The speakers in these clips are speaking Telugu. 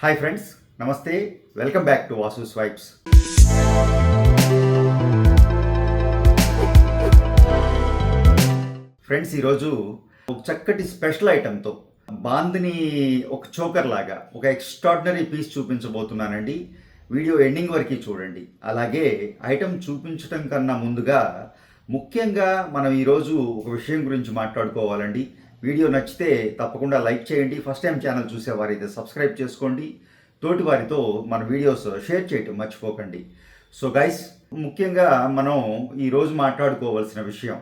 హాయ్ ఫ్రెండ్స్, నమస్తే. Welcome back to Vasu swipes. Friends, ఈరోజు ఒక చక్కటి స్పెషల్ ఐటెంతో బాంద్ని ఒక చోకర్ లాగా ఒక ఎక్స్ట్రాడినరీ పీస్ చూపించబోతున్నానండి. వీడియో ఎండింగ్ వరకు చూడండి. అలాగే ఐటెం చూపించడం కన్నా ముందుగా ముఖ్యంగా మనం ఈరోజు ఒక విషయం గురించి మాట్లాడుకోవాలండి. వీడియో నచ్చితే తప్పకుండా లైక్ చేయండి. ఫస్ట్ టైం ఛానల్ చూసేవారైతే సబ్స్క్రైబ్ చేసుకోండి. తోటి వారితో మన వీడియోస్ షేర్ చేయటం మర్చిపోకండి. సో గైస్, ముఖ్యంగా మనం ఈరోజు మాట్లాడుకోవాల్సిన విషయం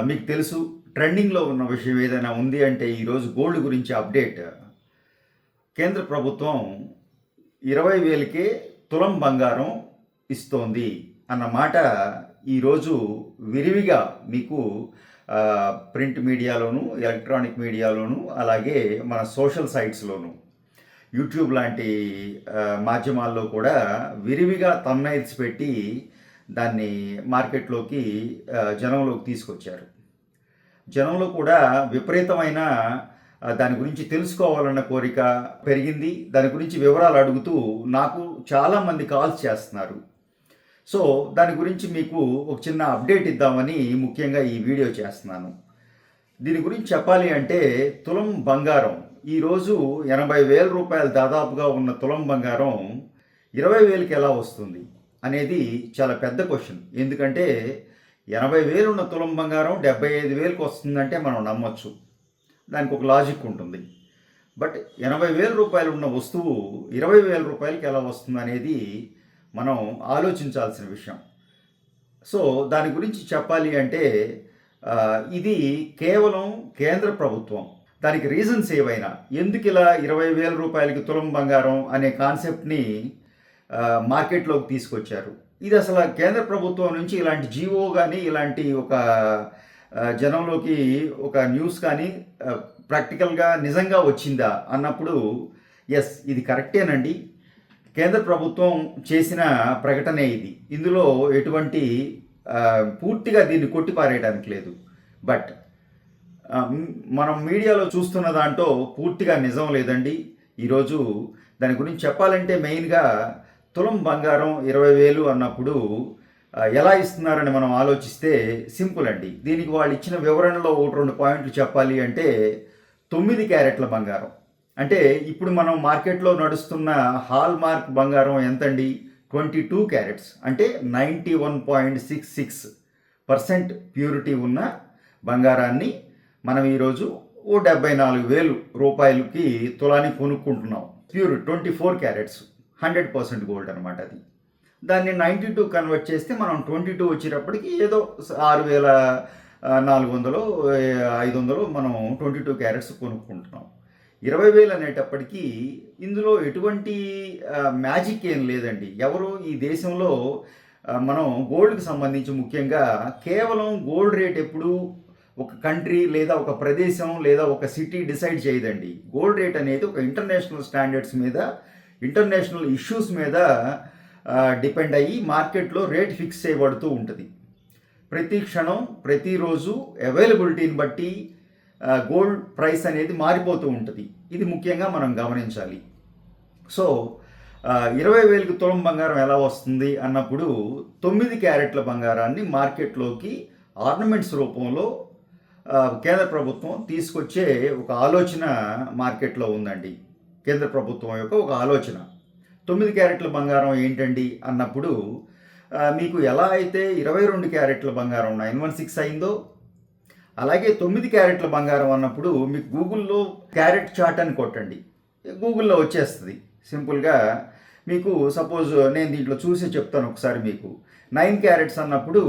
మీకు తెలుసు. ట్రెండింగ్లో ఉన్న విషయం ఏదైనా ఉంది అంటే ఈరోజు గోల్డ్ గురించి అప్డేట్. కేంద్ర ప్రభుత్వం 20,000కే తులం బంగారం ఇస్తోంది అన్న మాట ఈరోజు విరివిగా మీకు ప్రింట్ మీడియాలోను, ఎలక్ట్రానిక్ మీడియాలోను, అలాగే మన సోషల్ సైట్స్లోను, యూట్యూబ్ లాంటి మాధ్యమాల్లో కూడా విరివిగా థంబ్నైల్స్ పెట్టి దాన్ని మార్కెట్లోకి జనంలోకి తీసుకొచ్చారు. జనంలో కూడా విపరీతమైన దాని గురించి తెలుసుకోవాలన్న కోరిక పెరిగింది. దాని గురించి వివరాలు అడుగుతూ నాకు చాలామంది కాల్స్ చేస్తున్నారు. సో దాని గురించి మీకు ఒక చిన్న అప్డేట్ ఇద్దామని ముఖ్యంగా ఈ వీడియో చేస్తున్నాను. దీని గురించి చెప్పాలి అంటే తులం బంగారం ఈరోజు 80,000 రూపాయలు దాదాపుగా ఉన్న తులం బంగారం 20,000కి ఎలా వస్తుంది అనేది చాలా పెద్ద క్వశ్చన్. ఎందుకంటే 80,000 ఉన్న తులం బంగారం 75,000కి వస్తుందంటే మనం నమ్మొచ్చు. దానికి ఒక లాజిక్ ఉంటుంది. బట్ 80,000 రూపాయలు ఉన్న వస్తువు 20,000 రూపాయలకి ఎలా వస్తుంది అనేది మనం ఆలోచించాల్సిన విషయం. సో దాని గురించి చెప్పాలి అంటే ఇది కేవలం కేంద్ర ప్రభుత్వం, దానికి రీజన్స్ ఏవైనా, ఎందుకు ఇలా 20,000 రూపాయలకి తులం బంగారం అనే కాన్సెప్ట్ని మార్కెట్లోకి తీసుకొచ్చారు. ఇది అసలు కేంద్ర ప్రభుత్వం నుంచి ఇలాంటి జీవో కానీ, ఇలాంటి ఒక జనంలోకి ఒక న్యూస్ కానీ ప్రాక్టికల్గా నిజంగా వచ్చిందా అన్నప్పుడు ఎస్, ఇది కరెక్టేనండి. కేంద్ర ప్రభుత్వం చేసిన ప్రకటనే ఇది. ఇందులో ఎటువంటి పూర్తిగా దీన్ని కొట్టిపారేయడానికి లేదు. బట్ మనం మీడియాలో చూస్తున్న దాంట్లో పూర్తిగా నిజం లేదండి. ఈరోజు దాని గురించి చెప్పాలంటే మెయిన్గా తులం బంగారం 20,000 అన్నప్పుడు ఎలా ఇస్తున్నారని మనం ఆలోచిస్తే సింపుల్ అండి. దీనికి వాళ్ళు ఇచ్చిన వివరణలో 1-2 పాయింట్లు చెప్పాలి అంటే 9 క్యారెట్ల బంగారం అంటే ఇప్పుడు మనం మార్కెట్లో నడుస్తున్న హాల్ మార్క్ బంగారం ఎంతండి? 22 క్యారెట్స్ అంటే 91.66% ప్యూరిటీ ఉన్న బంగారాన్ని మనం ఈరోజు 74,000 రూపాయలకి తులానికి కొనుక్కుంటున్నాం. ప్యూర్ 24 క్యారెట్స్ 100% గోల్డ్ అనమాట. అది దాన్ని 92 కన్వర్ట్ చేస్తే మనం 22 వచ్చేటప్పటికి ఏదో 6,400 500 మనం 22 క్యారెట్స్ కొనుక్కుంటున్నాం. 20,000 అనేటప్పటికీ ఇందులో ఎటువంటి మ్యాజిక్ ఏం లేదండి. ఎవరు ఈ దేశంలో మనం గోల్డ్కి సంబంధించి ముఖ్యంగా కేవలం గోల్డ్ రేట్ ఎప్పుడు ఒక కంట్రీ లేదా ఒక ప్రదేశం లేదా ఒక సిటీ డిసైడ్ చేయదండి. గోల్డ్ రేట్ అనేది ఒక ఇంటర్నేషనల్ స్టాండర్డ్స్ మీద, ఇంటర్నేషనల్ ఇష్యూస్ మీద డిపెండ్ అయ్యి మార్కెట్లో రేట్ ఫిక్స్ చేయబడుతూ ఉంటుంది. ప్రతి క్షణం, ప్రతిరోజు అవైలబిలిటీని బట్టి గోల్డ్ ప్రైస్ అనేది మారిపోతూ ఉంటుంది. ఇది ముఖ్యంగా మనం గమనించాలి. సో 20,000కి తులం బంగారం ఎలా వస్తుంది అన్నప్పుడు 9 క్యారెట్ల బంగారాన్ని మార్కెట్లోకి ఆర్నమెంట్స్ రూపంలో కేంద్ర ప్రభుత్వం తీసుకొచ్చే ఒక ఆలోచన మార్కెట్లో ఉందండి. కేంద్ర ప్రభుత్వం యొక్క ఒక ఆలోచన. 9 క్యారెట్ల బంగారం ఏంటండి అన్నప్పుడు మీకు ఎలా అయితే 22 క్యారెట్ల బంగారం 916 అయిందో, అలాగే 9 క్యారెట్ల బంగారం అన్నప్పుడు మీకు గూగుల్లో క్యారెట్ చార్ట్ అని కొట్టండి, గూగుల్లో వచ్చేస్తుంది సింపుల్గా. మీకు సపోజ్ నేను దీంట్లో చూసి చెప్తాను ఒకసారి. మీకు 9 క్యారెట్స్ అన్నప్పుడు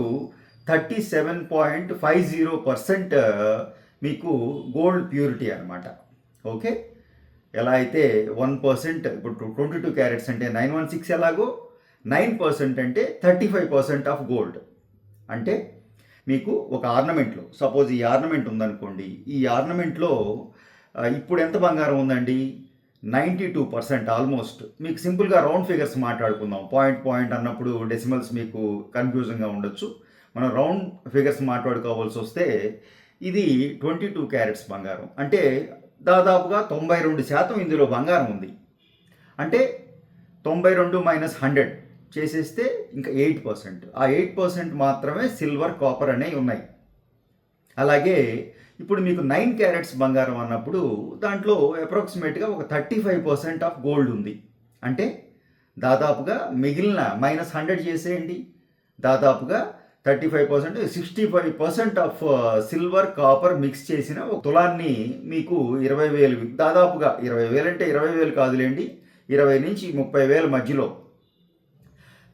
37.50% మీకు గోల్డ్ ప్యూరిటీ అనమాట. ఓకే, ఎలా అయితే 1% ఇప్పుడు 22 క్యారెట్స్ అంటే 916 ఎలాగో 9% అంటే 35% ఆఫ్ గోల్డ్. అంటే మీకు ఒక ఆర్నమెంట్లో సపోజ్ ఈ ఆర్నమెంట్ ఉందనుకోండి, ఈ ఆర్నమెంట్లో ఇప్పుడు ఎంత బంగారం ఉందండి? 92% ఆల్మోస్ట్. మీకు సింపుల్గా రౌండ్ ఫిగర్స్ మాట్లాడుకుందాం. పాయింట్ అన్నప్పుడు డెసిమల్స్ మీకు కన్ఫ్యూజన్గా ఉండొచ్చు. మనం రౌండ్ ఫిగర్స్ మాట్లాడుకోవాల్సి వస్తే ఇది 22 క్యారెట్స్ బంగారం అంటే దాదాపుగా 92% ఇందులో బంగారం ఉంది. అంటే 92 మైనస్ 100 చేసేస్తే ఇంకా 8%. ఆ 8% మాత్రమే సిల్వర్, కాపర్ అనేవి ఉన్నాయి. అలాగే ఇప్పుడు మీకు 9 క్యారెట్స్ బంగారం అన్నప్పుడు దాంట్లో అప్రాక్సిమేట్గా ఒక 35% ఆఫ్ గోల్డ్ ఉంది. అంటే దాదాపుగా మిగిలిన -100 చేసేయండి, దాదాపుగా 35%, 65% ఆఫ్ సిల్వర్, కాపర్ మిక్స్ చేసిన ఒక తులాన్ని మీకు 20,000, దాదాపుగా 20,000 అంటే 20,000 కాదులేండి, 20 నుంచి 30,000 మధ్యలో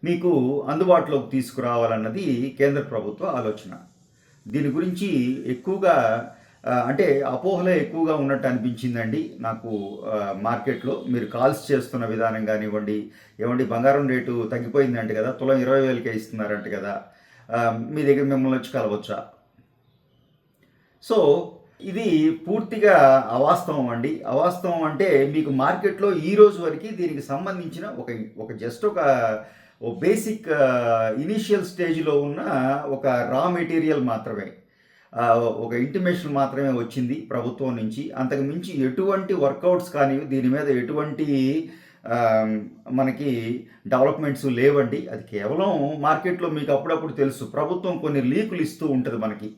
మీకు అందుబాటులోకి తీసుకురావాలన్నది కేంద్ర ప్రభుత్వ ఆలోచన. దీని గురించి ఎక్కువగా అంటే అపోహలే ఎక్కువగా ఉన్నట్టు అనిపించిందండి నాకు మార్కెట్లో. మీరు కాల్స్ చేస్తున్న విధానం కానివ్వండి, ఏమండి బంగారం రేటు తగ్గిపోయిందంట కదా, తులం 20,000కే ఇస్తున్నారంట కదా, మీ దగ్గర మిమ్మల్ని వచ్చి కలవచ్చా? సో ఇది పూర్తిగా అవాస్తవం అండి. అవాస్తవం అంటే మీకు మార్కెట్లో ఈ రోజు వరకు దీనికి సంబంధించిన ఒక జస్ట్ ఒక బేసిక్ ఇనీషియల్ స్టేజ్లో ఉన్న ఒక రా మెటీరియల్ మాత్రమే, ఒక ఇంటిమేషన్ మాత్రమే వచ్చింది ప్రభుత్వం నుంచి. అంతకు మించి ఎటువంటి వర్కౌట్స్ కానీ దీని మీద ఎటువంటి మనకి డెవలప్మెంట్స్ లేవండి. అది కేవలం మార్కెట్లో మీకు అప్పుడప్పుడు తెలుసు, ప్రభుత్వం కొన్ని లీకులు ఇస్తూ ఉంటుంది మనకి.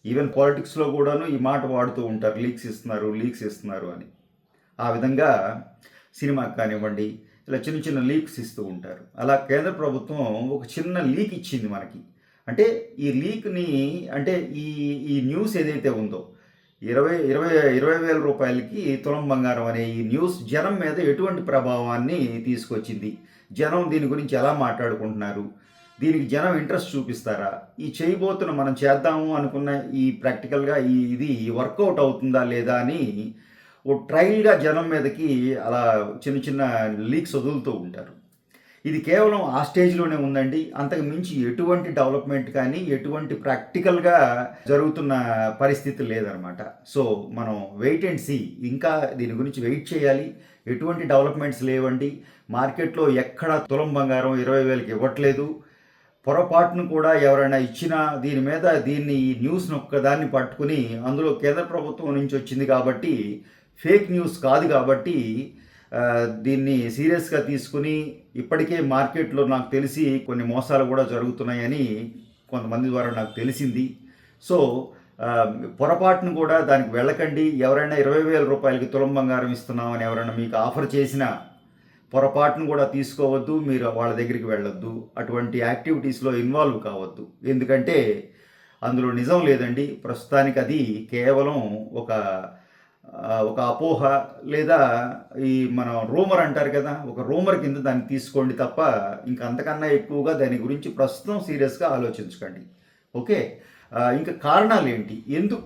ఈవెన్ పాలిటిక్స్లో కూడాను ఈ మాట వాడుతూ ఉంటారు, లీక్స్ ఇస్తున్నారు అని. ఆ విధంగా సినిమాకి కానివ్వండి ఇలా చిన్న చిన్న లీక్స్ ఇస్తూ ఉంటారు. అలా కేంద్ర ప్రభుత్వం ఒక చిన్న లీక్ ఇచ్చింది మనకి. అంటే ఈ లీక్ని, అంటే ఈ న్యూస్ ఏదైతే ఉందో 20,000 రూపాయలకి తులం బంగారం అనే ఈ న్యూస్ జనం మీద ఎటువంటి ప్రభావాన్ని తీసుకొచ్చింది, జనం దీని గురించి ఎలా మాట్లాడుకుంటున్నారు, దీనికి జనం ఇంట్రెస్ట్ చూపిస్తారా, ఈ చేయబోతున్న మనం చేద్దాము అనుకున్న ఈ ప్రాక్టికల్గా ఇది వర్కౌట్ అవుతుందా లేదా అని ఓ ట్రయల్గా జనం మీదకి అలా చిన్న చిన్న లీక్స్ వదులుతూ ఉంటారు. ఇది కేవలం ఆ స్టేజ్లోనే ఉందండి. అంతకు మించి ఎటువంటి డెవలప్మెంట్ కానీ ఎటువంటి ప్రాక్టికల్గా జరుగుతున్న పరిస్థితి లేదనమాట. సో మనం వెయిట్ అండ్ సీ, ఇంకా దీని గురించి వెయిట్ చేయాలి. ఎటువంటి డెవలప్మెంట్స్ లేవండి. మార్కెట్లో ఎక్కడ తులం బంగారం 20,000కి ఇవ్వట్లేదు. పొరపాటును కూడా ఎవరైనా ఇచ్చినా దీన్ని ఈ న్యూస్ను ఒక్కదాన్ని పట్టుకుని అందులో కేంద్ర ప్రభుత్వం నుంచి వచ్చింది కాబట్టి ఫేక్ న్యూస్ కాదు కాబట్టి దీన్ని సీరియస్గా తీసుకుని, ఇప్పటికే మార్కెట్లో నాకు తెలిసి కొన్ని మోసాలు కూడా జరుగుతున్నాయని కొంతమంది ద్వారా నాకు తెలిసింది. సో పొరపాటును కూడా దానికి వెళ్ళకండి. ఎవరైనా 20,000 రూపాయలకి తులం బంగారం ఇస్తున్నామని ఎవరైనా మీకు ఆఫర్ చేసినా పొరపాటును కూడా తీసుకోవద్దు, మీరు వాళ్ళ దగ్గరికి వెళ్ళొద్దు, అటువంటి యాక్టివిటీస్లో ఇన్వాల్వ్ కావద్దు. ఎందుకంటే అందులో నిజం లేదండి. ప్రస్తుతానికి అది కేవలం ఒక అపోహ, లేదా ఈ మనం రూమర్ అంటారు కదా, ఒక రూమర్ కింద దాన్ని తీసుకోండి తప్ప ఇంకా అంతకన్నా ఎక్కువగా దాని గురించి ప్రస్తుతం సీరియస్గా ఆలోచించకండి. ఓకే, ఇంకా కారణాలు ఏంటి, ఎందుకు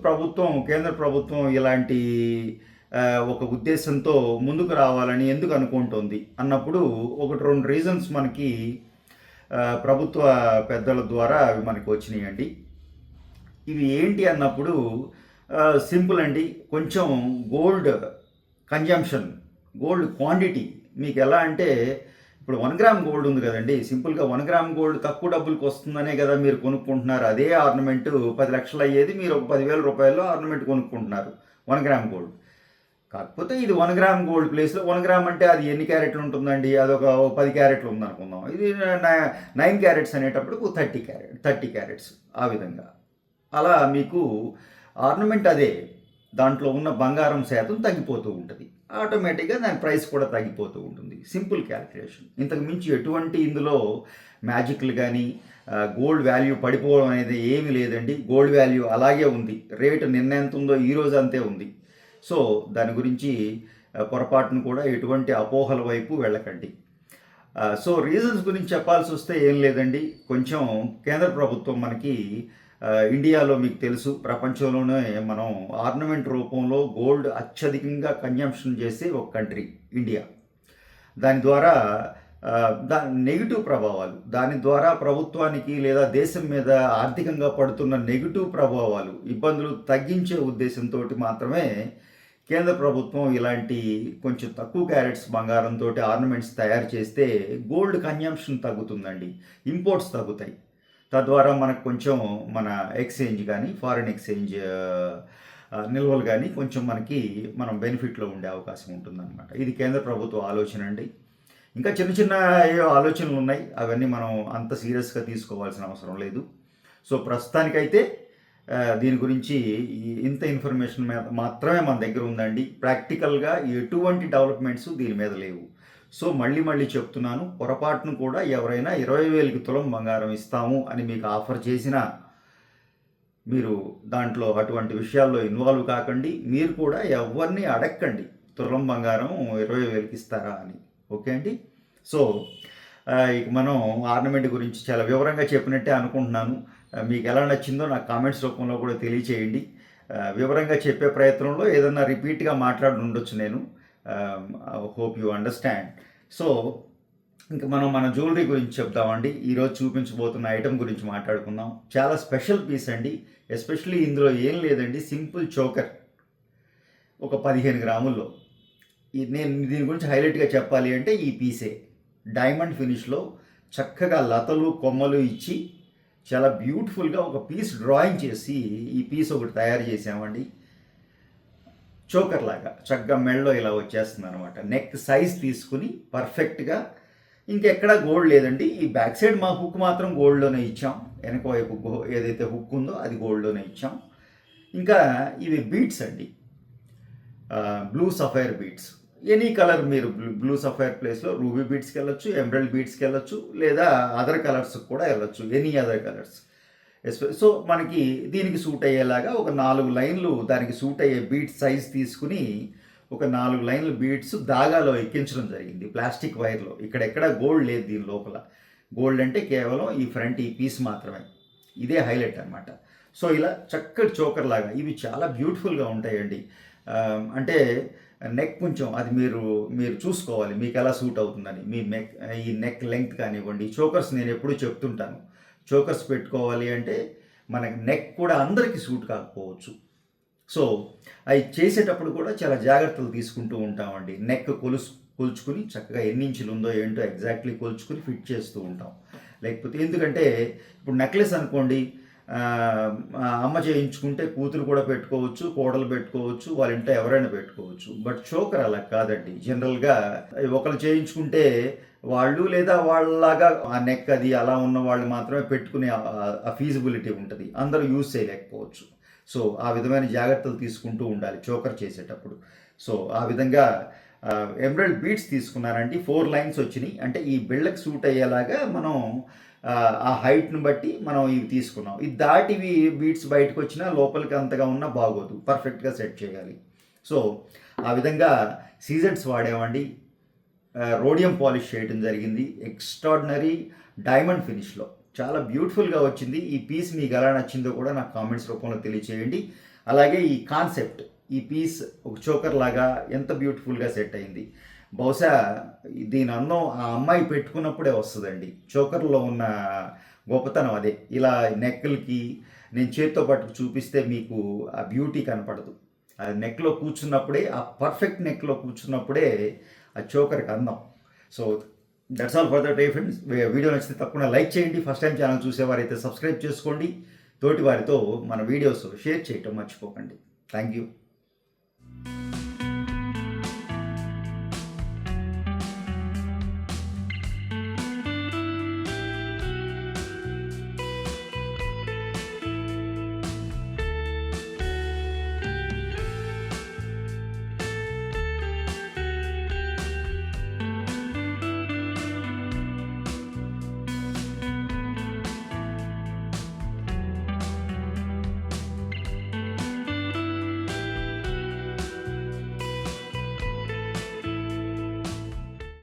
కేంద్ర ప్రభుత్వం ఇలాంటి ఒక ఉద్దేశంతో ముందుకు రావాలని ఎందుకు అనుకుంటోంది అన్నప్పుడు 1-2 రీజన్స్ మనకి ప్రభుత్వ పెద్దల ద్వారా అవి మనకి వచ్చినాయండి. ఇవి ఏంటి అన్నప్పుడు సింపుల్ అండి. కొంచెం గోల్డ్ కన్జంప్షన్, గోల్డ్ క్వాంటిటీ మీకు ఎలా అంటే, ఇప్పుడు 1 గ్రామ్ గోల్డ్ ఉంది కదండి, సింపుల్గా 1 గ్రామ్ గోల్డ్ తక్కువ డబ్బులకు వస్తుందనే కదా మీరు కొనుక్కుంటున్నారు. అదే ఆర్నమెంట్ 10 లక్షలు అయ్యేది మీరు 10,000 రూపాయల్లో ఆర్నమెంట్ కొనుక్కుంటున్నారు 1 గ్రామ్ గోల్డ్. కాకపోతే ఇది 1 గ్రామ్ గోల్డ్ ప్లేస్లో 1 గ్రామ్ అంటే అది ఎన్ని క్యారెట్లు ఉంటుందండి, అదొక 10 క్యారెట్లు ఉందనుకుందాం. ఇది 9 క్యారెట్స్ అనేటప్పటికి 30 క్యారెట్స్. ఆ విధంగా అలా మీకు ఆర్నమెంట్ అదే, దాంట్లో ఉన్న బంగారం శాతం తగ్గిపోతూ ఉంటుంది. ఆటోమేటిక్గా దాని ప్రైస్ కూడా తగ్గిపోతూ ఉంటుంది. Simple calculation. ఇంతకు మించి ఎటువంటి ఇందులో మ్యాజిక్లు కానీ గోల్డ్ వాల్యూ పడిపోవడం అనేది ఏమీ లేదండి. గోల్డ్ వాల్యూ అలాగే ఉంది. రేటు నిన్న ఎంత ఉందో ఈరోజు అంతే ఉంది. సో దాని గురించి పొరపాటును కూడా ఎటువంటి అపోహల వైపు వెళ్ళకండి. సో రీజన్స్ గురించి చెప్పాల్సి వస్తే ఏం లేదండి. కొంచెం కేంద్ర ప్రభుత్వం మనకి ఇండియాలో మీకు తెలుసు, ప్రపంచంలోనే మనం ఆర్నమెంట్ రూపంలో గోల్డ్ అత్యధికంగా కన్జంప్షన్ చేసే ఒక కంట్రీ ఇండియా. దాని ద్వారా నెగిటివ్ ప్రభావాలు, దాని ద్వారా ప్రభుత్వానికి లేదా దేశం మీద ఆర్థికంగా పడుతున్న నెగిటివ్ ప్రభావాలు, ఇబ్బందులు తగ్గించే ఉద్దేశంతో మాత్రమే కేంద్ర ప్రభుత్వం ఇలాంటి కొంచెం తక్కువ క్యారెట్స్ బంగారంతో ఆర్నమెంట్స్ తయారు చేస్తే గోల్డ్ కన్జంప్షన్ తగ్గుతుందండి, ఇంపోర్ట్స్ తగ్గుతాయి. తద్వారా మనకు కొంచెం మన ఎక్స్చేంజ్ కానీ ఫారిన్ ఎక్స్చేంజ్ నిల్వలు కానీ కొంచెం మనం బెనిఫిట్లో ఉండే అవకాశం ఉంటుందన్నమాట. ఇది కేంద్ర ప్రభుత్వ ఆలోచన అండి. ఇంకా చిన్న చిన్న ఏవో ఆలోచనలు ఉన్నాయి, అవన్నీ మనం అంత సీరియస్గా తీసుకోవాల్సిన అవసరం లేదు. సో ప్రస్తుతానికైతే దీని గురించి ఇంత ఇన్ఫర్మేషన్ మాత్రమే మన దగ్గర ఉందండి. ప్రాక్టికల్గా ఎటువంటి డెవలప్మెంట్స్ దీని మీద లేవు. సో మళ్ళీ చెప్తున్నాను, పొరపాటును కూడా ఎవరైనా 20,000కి తులం బంగారం ఇస్తాము అని మీకు ఆఫర్ చేసినా మీరు దాంట్లో అటువంటి విషయాల్లో ఇన్వాల్వ్ కాకండి. మీరు కూడా ఎవరిని అడగండి తులం బంగారం 20,000కి ఇస్తారా అని. ఓకే అండి. సో ఇక మనం ఆర్నమెంట్ గురించి చాలా వివరంగా చెప్పినట్టే అనుకుంటున్నాను. మీకు ఎలా నచ్చిందో నాకు కామెంట్స్ రూపంలో కూడా తెలియచేయండి. వివరంగా చెప్పే ప్రయత్నంలో ఏదన్నా రిపీట్గా మాట్లాడి ఉండొచ్చు నేను. Hope you understand. సో ఇంకా మనం మన జ్యువెలరీ గురించి చెప్దామండి. ఈరోజు చూపించబోతున్న ఐటెం గురించి మాట్లాడుకుందాం. చాలా స్పెషల్ పీస్ అండి. ఎస్పెషల్లీ ఇందులో ఏం లేదండి, సింపుల్ చోకర్ ఒక 15 గ్రాముల్లో. నేను దీని గురించి హైలైట్గా చెప్పాలి అంటే ఈ పీసే డైమండ్ ఫినిష్లో చక్కగా లతలు కొమ్మలు ఇచ్చి చాలా బ్యూటిఫుల్గా ఒక పీస్ డ్రాయింగ్ చేసి ఈ పీస్ ఒకటి తయారు చేసామండి. చోకర్ లాగా చక్కగా మెడలో ఇలా వచ్చేస్తుంది అనమాట. నెక్ సైజ్ తీసుకుని పర్ఫెక్ట్గా, ఇంకెక్కడా గోల్డ్ లేదండి. ఈ బ్యాక్ సైడ్ మా హుక్ మాత్రం గోల్డ్లోనే ఇచ్చాం. వెనక వైపు ఏదైతే హుక్ ఉందో అది గోల్డ్లోనే ఇచ్చాం. ఇంకా ఇవి బీట్స్ అండి, blue sapphire beads. Any colour మీరు బ్లూ సఫైర్ ప్లేస్లో రూబీ బీట్స్కి వెళ్ళొచ్చు, ఎమరల్డ్ బీట్స్కి వెళ్ళొచ్చు, లేదా అదర్ కలర్స్కి కూడా వెళ్ళొచ్చు, ఎనీ అదర్ కలర్స్. సో మనకి దీనికి సూట్ అయ్యేలాగా ఒక 4 లైన్లు దానికి సూట్ అయ్యే బీట్ సైజ్ తీసుకుని ఒక 4 లైన్లు బీట్స్ దాగాలో ఎక్కించడం జరిగింది ప్లాస్టిక్ వైర్లో. ఇక్కడెక్కడ గోల్డ్ లేదు దీని లోపల. గోల్డ్ అంటే కేవలం ఈ ఫ్రంట్ ఈ పీస్ మాత్రమే. ఇదే హైలైట్ అనమాట. సో ఇలా చక్కటి చోకర్ లాగా ఇవి చాలా బ్యూటిఫుల్గా ఉంటాయండి. అంటే నెక్ కొంచెం అది మీరు చూసుకోవాలి మీకు ఎలా సూట్ అవుతుందని. మీ ఈ నెక్ లెంగ్త్ కానివ్వండి. చోకర్స్ నేను ఎప్పుడూ చెప్తుంటాను, చోకర్స్ పెట్టుకోవాలి అంటే మనకి నెక్ కూడా అందరికీ సూట్ కాకపోవచ్చు. సో అవి చేసేటప్పుడు కూడా చాలా జాగ్రత్తలు తీసుకుంటూ ఉంటామండి. నెక్ కొలుచుకుని చక్కగా ఎన్ని ఇంచులు ఉందో ఏంటో ఎగ్జాక్ట్లీ కొలుచుకుని ఫిట్ చేస్తూ ఉంటాం. లేకపోతే ఎందుకంటే ఇప్పుడు నెక్లెస్ అనుకోండి, అమ్మ చేయించుకుంటే కూతురు కూడా పెట్టుకోవచ్చు, కోడలు పెట్టుకోవచ్చు, వాళ్ళ ఇంట్లో ఎవరైనా పెట్టుకోవచ్చు. బట్ చోకర్ అలా కాదండి. జనరల్గా ఒకరు చేయించుకుంటే వాళ్ళు లేదా వాళ్ళలాగా ఆ నెక్ అది అలా ఉన్న వాళ్ళు మాత్రమే పెట్టుకునే ఆ ఫీజిబిలిటీ ఉంటుంది, అందరూ యూజ్ చేయలేకపోవచ్చు. సో ఆ విధమైన జాగ్రత్తలు తీసుకుంటూ ఉండాలి చోకర్ చేసేటప్పుడు. సో ఆ విధంగా ఎమరల్డ్ బీట్స్ తీసుకున్నానండి. 4 లైన్స్ వచ్చినాయి. అంటే ఈ బిళ్ళకి సూట్ అయ్యేలాగా మనం ఆ హైట్ను బట్టి మనం ఇవి తీసుకున్నాం. ఇది దాటివి బీట్స్ బయటకు వచ్చినా లోపలికి అంతగా ఉన్నా బాగోదు, పర్ఫెక్ట్గా సెట్ చేయాలి. సో ఆ విధంగా సీజన్స్ వాడామండి. రోడియం పాలిష్ చేయడం జరిగింది. ఎక్స్ట్రాడినరీ డైమండ్ ఫినిష్లో చాలా బ్యూటిఫుల్గా వచ్చింది. ఈ పీస్ మీకు ఎలా నచ్చిందో కూడా నాకు కామెంట్స్ రూపంలో తెలియచేయండి. అలాగే ఈ కాన్సెప్ట్, ఈ పీస్ ఒక చోకర్ లాగా ఎంత బ్యూటిఫుల్గా సెట్ అయింది. బహుశా దీని అందం ఆ అమ్మాయి పెట్టుకున్నప్పుడే వస్తుందండి. చోకర్లో ఉన్న గొప్పతనం అదే. ఇలా నెక్లకి నేను చేత్తో పట్టుకు చూపిస్తే మీకు ఆ బ్యూటీ కనపడదు. ఆ నెక్లో కూర్చున్నప్పుడే, ఆ పర్ఫెక్ట్ నెక్లో కూర్చున్నప్పుడే ఆ చోకర్కి అందం. So that's all for the day friends. Video నచ్చితే తప్పకుండా లైక్ చేయండి. ఫస్ట్ టైం ఛానల్ చూసేవారైతే సబ్స్క్రైబ్ చేసుకోండి. తోటి వారితో మన వీడియోస్ షేర్ చేయటం మర్చిపోకండి. Thank you.